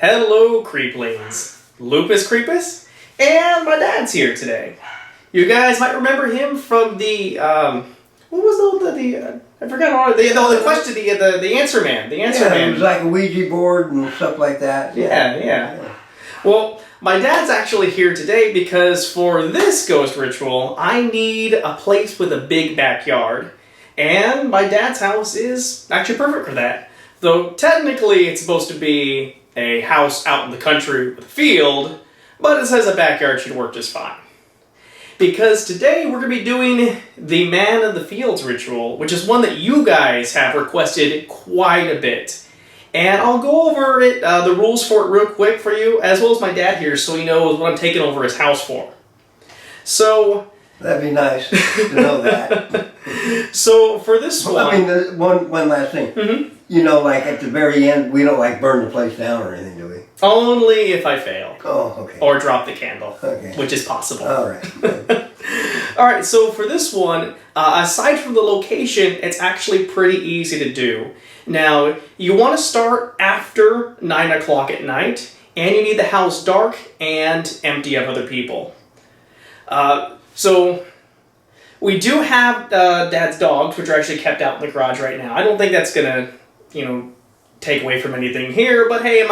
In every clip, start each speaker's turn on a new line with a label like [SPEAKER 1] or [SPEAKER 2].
[SPEAKER 1] Hello, Creeplings. Lupus Creepus, and my dad's here today. You guys might remember him from the what was I forgot all the question, the answer man, the answer man.
[SPEAKER 2] It was like a Ouija board and stuff like that.
[SPEAKER 1] Yeah. Well, my dad's actually here today because for this ghost ritual, I need a place with a big backyard, and my dad's house is actually perfect for that. Though technically it's supposed to be a house out in the country with a field, but it says a backyard should work just fine. Because today we're going to be doing the Man of the Fields ritual, which is one that you guys have requested quite a bit. And I'll go over it, the rules for it real quick for you, as well as my dad here, so he knows what I'm taking over his house for. So...
[SPEAKER 2] That'd be nice to know that.
[SPEAKER 1] So for this one...
[SPEAKER 2] I mean, one last thing.
[SPEAKER 1] Mm-hmm.
[SPEAKER 2] You know, like at the very end, we don't like burn the place down or anything, do we?
[SPEAKER 1] Only if I fail.
[SPEAKER 2] Oh, okay.
[SPEAKER 1] Or drop the candle,
[SPEAKER 2] okay.
[SPEAKER 1] Which is possible.
[SPEAKER 2] All right.
[SPEAKER 1] All right, so for this one, aside from the location, it's actually pretty easy to do. Now, you want to start after 9 o'clock at night, and you need the house dark and empty of other people. So, we do have Dad's dogs, which are actually kept out in the garage right now. I don't think that's going to, take away from anything here, but hey, it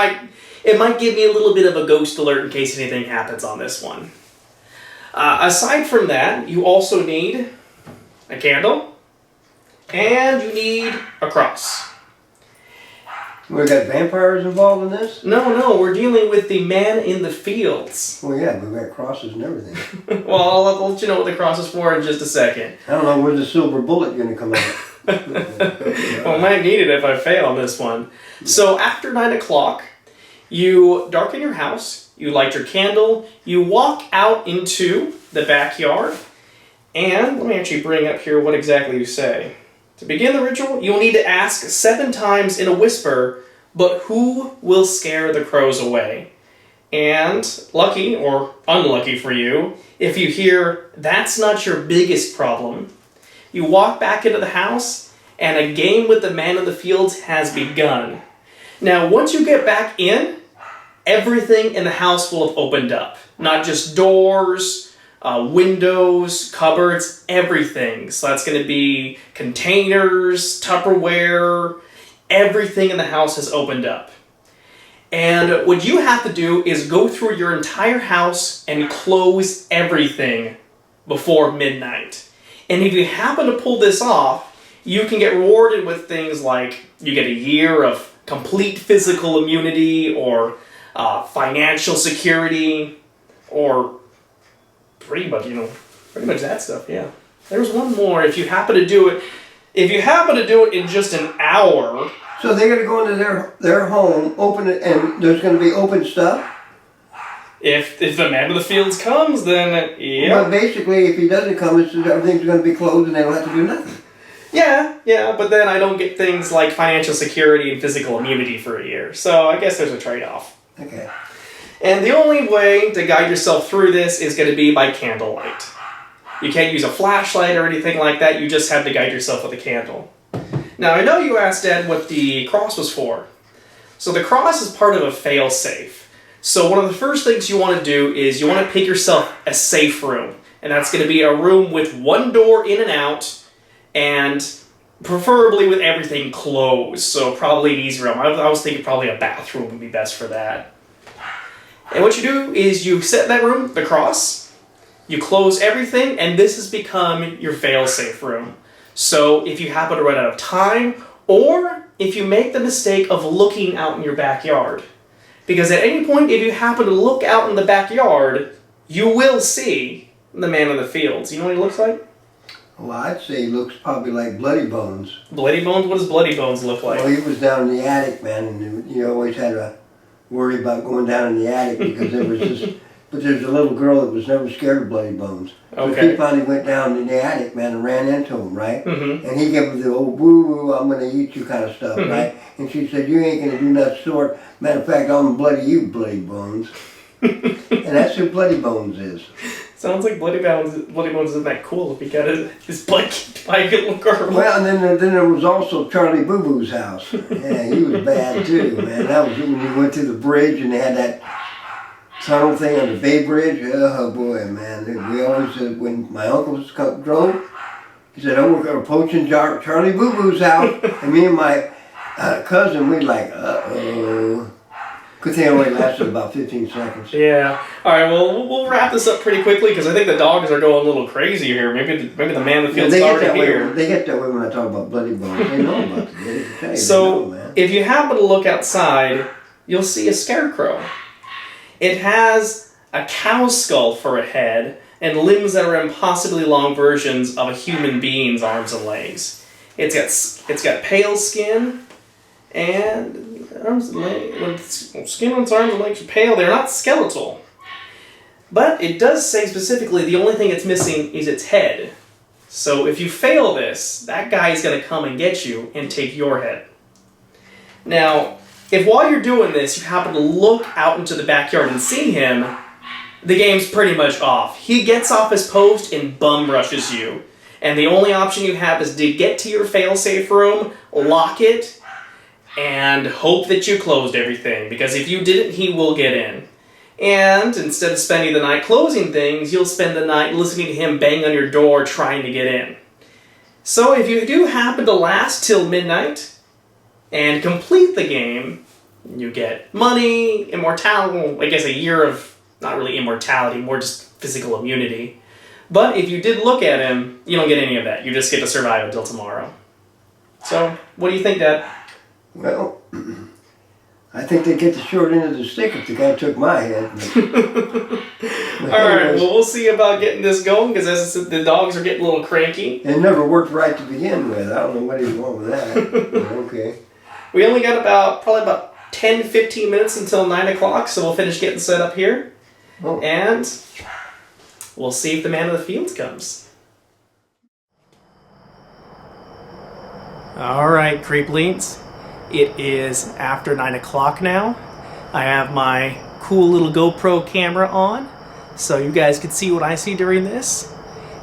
[SPEAKER 1] might give me a little bit of a ghost alert in case anything happens on this one. Aside from that, you also need a candle, and you need a cross.
[SPEAKER 2] We got vampires involved in this?
[SPEAKER 1] No, we're dealing with the Man in the Fields.
[SPEAKER 2] Well, yeah, we've got crosses and everything.
[SPEAKER 1] Well, I'll let you know what the cross is for in just a second.
[SPEAKER 2] I don't know, where's the silver bullet going to come out?
[SPEAKER 1] Well, I might need it if I fail on this one. So after 9 o'clock, you darken your house, you light your candle, you walk out into the backyard, and let me actually bring up here what exactly you say. To begin the ritual, you'll need to ask 7 times in a whisper, but who will scare the crows away? And lucky or unlucky for you, if you hear, that's not your biggest problem, you walk back into the house, and a game with the Man of the Fields has begun. Now, once you get back in, everything in the house will have opened up. Not just doors, windows, cupboards, everything. So that's going to be containers, Tupperware, everything in the house has opened up. And what you have to do is go through your entire house and close everything before midnight. And if you happen to pull this off, you can get rewarded with things like you get a year of complete physical immunity or financial security or pretty much that stuff, yeah. There's one more. If you happen to do it in just an hour.
[SPEAKER 2] So they're going to go into their home, open it, and there's going to be open stuff?
[SPEAKER 1] If the Man of the Fields comes, then yeah.
[SPEAKER 2] Well, basically, if he doesn't come, everything's going to be closed and they don't have to do nothing.
[SPEAKER 1] Yeah, but then I don't get things like financial security and physical immunity for a year. So I guess there's a trade-off.
[SPEAKER 2] Okay.
[SPEAKER 1] And the only way to guide yourself through this is going to be by candlelight. You can't use a flashlight or anything like that. You just have to guide yourself with a candle. Now, I know you asked Dad what the cross was for. So the cross is part of a fail-safe. So one of the first things you want to do is you want to pick yourself a safe room. And that's going to be a room with one door in and out, and preferably with everything closed. So probably an easy room. I was thinking probably a bathroom would be best for that. And what you do is you set that room, the cross, you close everything, and this has become your fail-safe room. So if you happen to run out of time, or if you make the mistake of looking out in your backyard, because at any point, if you happen to look out in the backyard, you will see the Man of the Fields. You know what he looks like?
[SPEAKER 2] Well, I'd say he looks probably like Bloody Bones.
[SPEAKER 1] Bloody Bones? What does Bloody Bones look like?
[SPEAKER 2] Well, he was down in the attic, man, and you always had to worry about going down in the attic because there was this... But there's a little girl that was never scared of Bloody Bones. So
[SPEAKER 1] Okay.
[SPEAKER 2] she finally went down in the attic, man, and ran into him, right?
[SPEAKER 1] Mm-hmm.
[SPEAKER 2] And he gave her the old woo-woo, I'm going to eat you kind of stuff,
[SPEAKER 1] Mm-hmm.
[SPEAKER 2] right? And she said, you ain't going to do that sort. Matter of fact, I'm going to bloody you, Bloody Bones. And that's who Bloody Bones is.
[SPEAKER 1] Sounds like Bloody Bones isn't that cool if he got his butt kicked by a little girl.
[SPEAKER 2] Well, and then there was also Charlie Boo Boo's house. Yeah, he was bad too, man. That was when you went through the bridge and they had that tunnel thing on the Bay Bridge. Oh boy, man. We always said, when my uncle drove, he said, "Oh, we're approaching Charlie Boo Boo's house." And me and my cousin, we'd like, uh-oh. Good thing it only lasted about 15 seconds.
[SPEAKER 1] Yeah. All right. Well, we'll wrap this up pretty quickly because I think the dogs are going a little crazy here. Maybe the man in the field's already here.
[SPEAKER 2] They get that way when I talk about Bloody Bones. They know about it.
[SPEAKER 1] So if you happen to look outside, you'll see a scarecrow. It has a cow skull for a head and limbs that are impossibly long versions of a human being's arms and legs. It's got pale skin and arms and legs. Skin on its arms and legs are pale. They're not skeletal. But it does say specifically the only thing it's missing is its head. So if you fail this, that guy's going to come and get you and take your head. Now, if while you're doing this you happen to look out into the backyard and see him, the game's pretty much off. He gets off his post and bum rushes you. And the only option you have is to get to your failsafe room, lock it, and hope that you closed everything, because if you didn't, he will get in. And instead of spending the night closing things, you'll spend the night listening to him bang on your door trying to get in. So if you do happen to last till midnight and complete the game, you get money, immortality, I guess a year of, not really immortality, more just physical immunity. But if you did look at him, you don't get any of that. You just get to survive until tomorrow. So, what do you think, Dad?
[SPEAKER 2] Well, I think they get the short end of the stick if the guy took my head.
[SPEAKER 1] Alright, well, we'll see about getting this going, because as I said, the dogs are getting a little cranky.
[SPEAKER 2] It never worked right to begin with. I don't know what he's wrong with that. Okay.
[SPEAKER 1] We only got probably about 10-15 minutes until 9 o'clock, so we'll finish getting set up here. Oh. And we'll see if the man of the fields comes. Alright, Creeplings. It is after 9 o'clock now. I have my cool little GoPro camera on, so you guys can see what I see during this.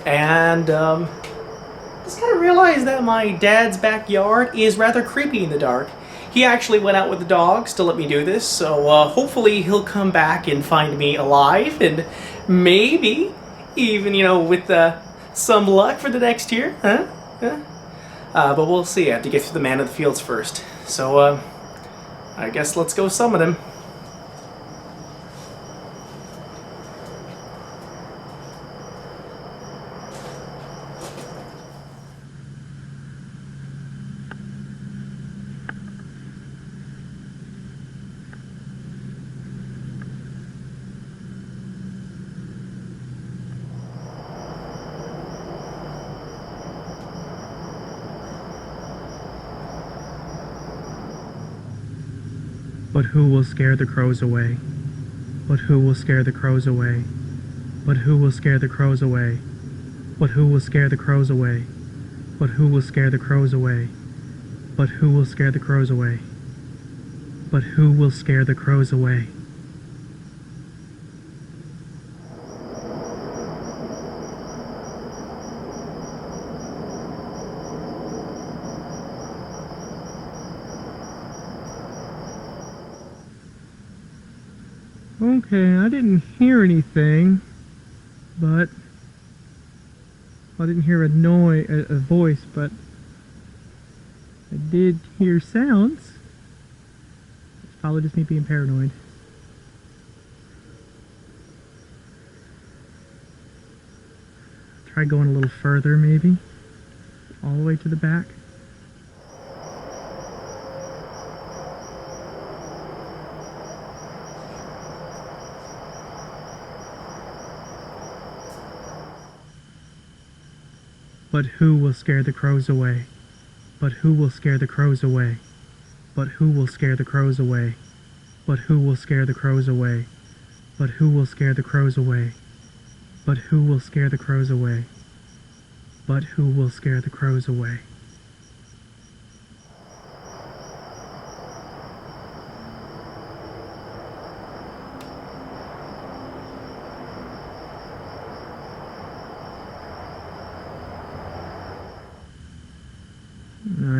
[SPEAKER 1] And just kind of realized that my dad's backyard is rather creepy in the dark. He actually went out with the dogs to let me do this, so hopefully he'll come back and find me alive, and maybe even, with some luck for the next year, huh? But we'll see. I have to get through the man of the fields first. So, I guess let's go summon him.
[SPEAKER 3] But who will scare the crows away? But who will scare the crows away? But who will scare the crows away? But who will scare the crows away? But who will scare the crows away? But who will scare the crows away? But who will scare the crows away? Okay, I didn't hear anything, but I didn't hear a voice, but I did hear sounds. It's probably just me being paranoid. Try going a little further, maybe, all the way to the back. But who will scare the crows away? But who will scare the crows away? But who will scare the crows away? But who will scare the crows away? But who will scare the crows away? But who will scare the crows away? But who will scare the crows away?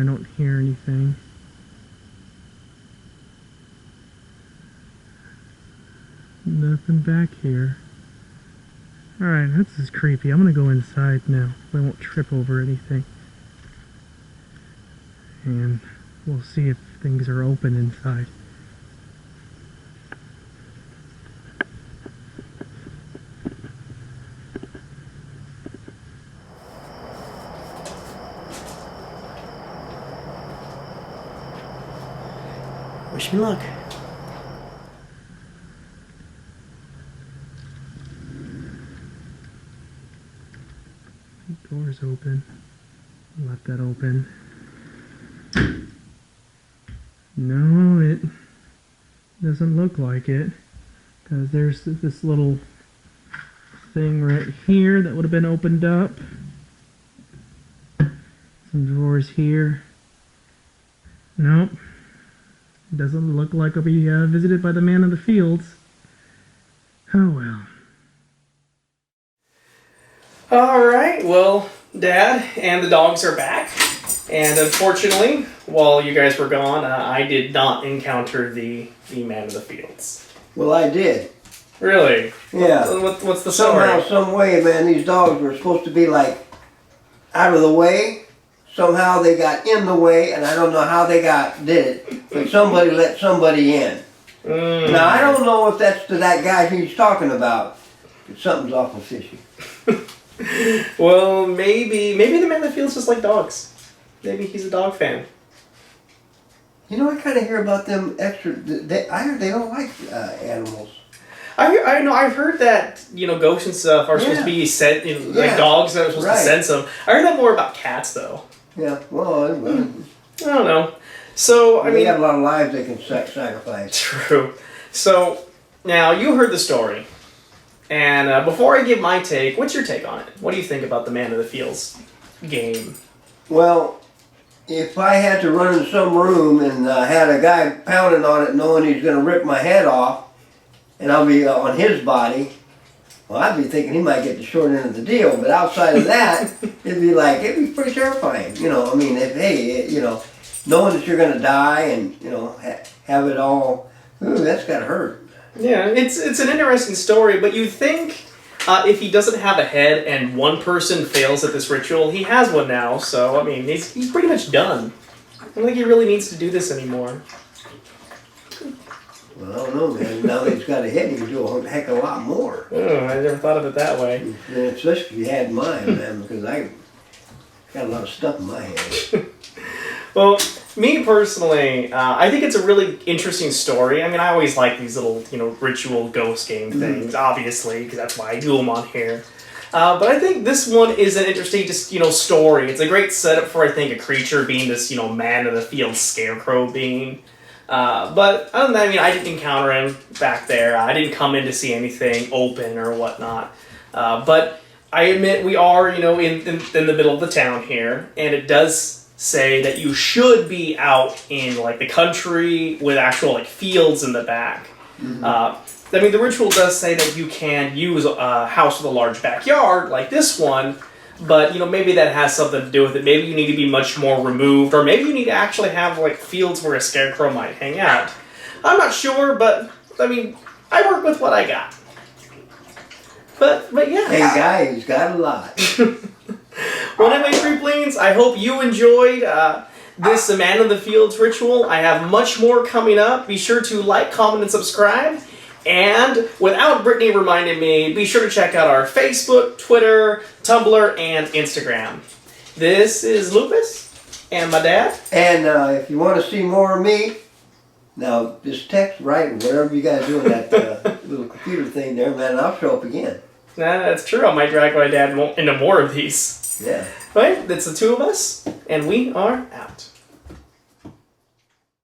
[SPEAKER 3] don't hear anything. Nothing back here. Alright, this is creepy. I'm gonna go inside now. I won't trip over anything. And we'll see if things are open inside.
[SPEAKER 1] Wish me luck.
[SPEAKER 3] Door's open. Left that open. No, it doesn't look like it. Because there's this little thing right here that would have been opened up. Some drawers here. Nope. Doesn't look like it'll be visited by the man of the fields. Oh well.
[SPEAKER 1] Alright, well, Dad and the dogs are back. And unfortunately, while you guys were gone, I did not encounter the man of the fields.
[SPEAKER 2] Well, I did.
[SPEAKER 1] Really?
[SPEAKER 2] Yeah.
[SPEAKER 1] What's the story?
[SPEAKER 2] Somehow, some way, man, these dogs were supposed to be like out of the way. Somehow they got in the way, and I don't know how they did it, but somebody let somebody in. Now, I don't know if that's to that guy he's talking about, but something's awful fishy.
[SPEAKER 1] Well, maybe the man that feels just like dogs. Maybe he's a dog fan.
[SPEAKER 2] You know, I kind of hear about them extra. I heard they don't like animals.
[SPEAKER 1] I know. I've heard that ghosts and stuff are supposed to be sent, like dogs that are supposed to sense them. I heard that more about cats though.
[SPEAKER 2] Yeah. Well,
[SPEAKER 1] I don't know. So I mean,
[SPEAKER 2] they got a lot of lives they can sacrifice.
[SPEAKER 1] True. So now you heard the story. And before I give my take, what's your take on it? What do you think about the Man of the Fields game?
[SPEAKER 2] Well, if I had to run in some room and had a guy pounding on it knowing he's going to rip my head off, and I'll be on his body, well, I'd be thinking he might get the short end of the deal. But outside of that, it'd be pretty terrifying. I mean, knowing that you're going to die and, have it all, that's got to hurt.
[SPEAKER 1] Yeah, it's an interesting story, but you think if he doesn't have a head and one person fails at this ritual, he has one now, so, I mean, he's pretty much done. I don't think he really needs to do this anymore.
[SPEAKER 2] Well, I don't know, man. Now that he's got a head, he can do a heck of a lot more.
[SPEAKER 1] Oh, I never thought of it that way.
[SPEAKER 2] And especially if you had mine, man, because I got a lot of stuff in my head.
[SPEAKER 1] Well, me personally, I think it's a really interesting story. I mean, I always like these little, ritual ghost game things, obviously, because that's why I do them on here. But I think this one is an interesting, story. It's a great setup for, I think, a creature being this, man of the field scarecrow being. But other than that, I mean, I didn't encounter him back there. I didn't come in to see anything open or whatnot. But I admit we are, in the middle of the town here, and it does say that you should be out in the country with actual fields in the back. Mm-hmm. I mean, the ritual does say that you can use a house with a large backyard like this one, but maybe that has something to do with it. Maybe you need to be much more removed, or maybe you need to actually have fields where a scarecrow might hang out. I'm not sure, but I mean, I work with what I got. But yeah.
[SPEAKER 2] Hey guy, he's got a lot.
[SPEAKER 1] Well, anyway, Creeplings, I hope you enjoyed this Man of the Fields ritual. I have much more coming up. Be sure to like, comment, and subscribe. And without Brittany reminding me, be sure to check out our Facebook, Twitter, Tumblr, and Instagram. This is Lupus and my dad.
[SPEAKER 2] And if you want to see more of me, now just text, write, whatever you guys do in that little computer thing there, man, and I'll show up again.
[SPEAKER 1] Nah, that's true. I might drag my dad into more of these.
[SPEAKER 2] Yeah.
[SPEAKER 1] Right? That's the two of us, and we are out.